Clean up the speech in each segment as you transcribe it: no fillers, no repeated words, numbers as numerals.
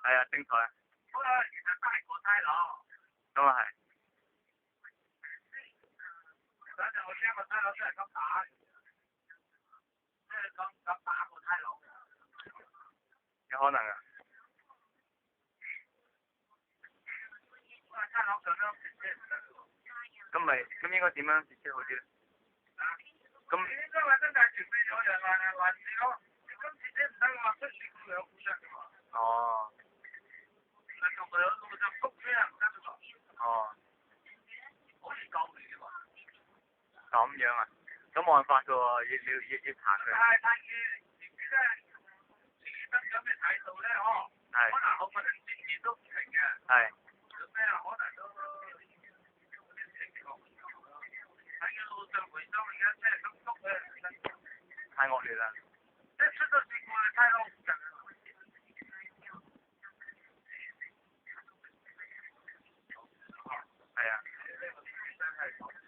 係啊，精彩。好啦，其實大個太郎，咁啊係。反正我呢個太郎真係咁打，即係咁打個太郎。有可能啊。太郎咁樣直接唔得喎。咁應該點樣直接好啲咧？咁應該話真係前面有人話你咯，你今次真唔得話出事故有負責嘅嘛。哦。你同佢有路上谷車唔得嘅喎。哦。可以救你嘅嘛。咁樣啊？咁冇辦法嘅喎，要爬佢。太越咧，遲得咁嘅態度咧，嗬。係。可能後面接年都唔停嘅。係。咩啊？可能都喺個路上回收而家真係咁篤嘅。太惡劣啦。一出咗事故就太惡劣啦。係啊。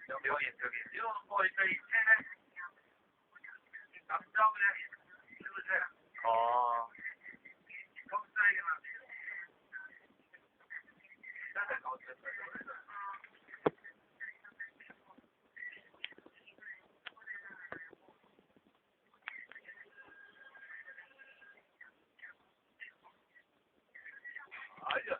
小件。如果外地車咧，錦州嘅，是不是？哦。咁犀嘅嘛？真係講真。哎呀！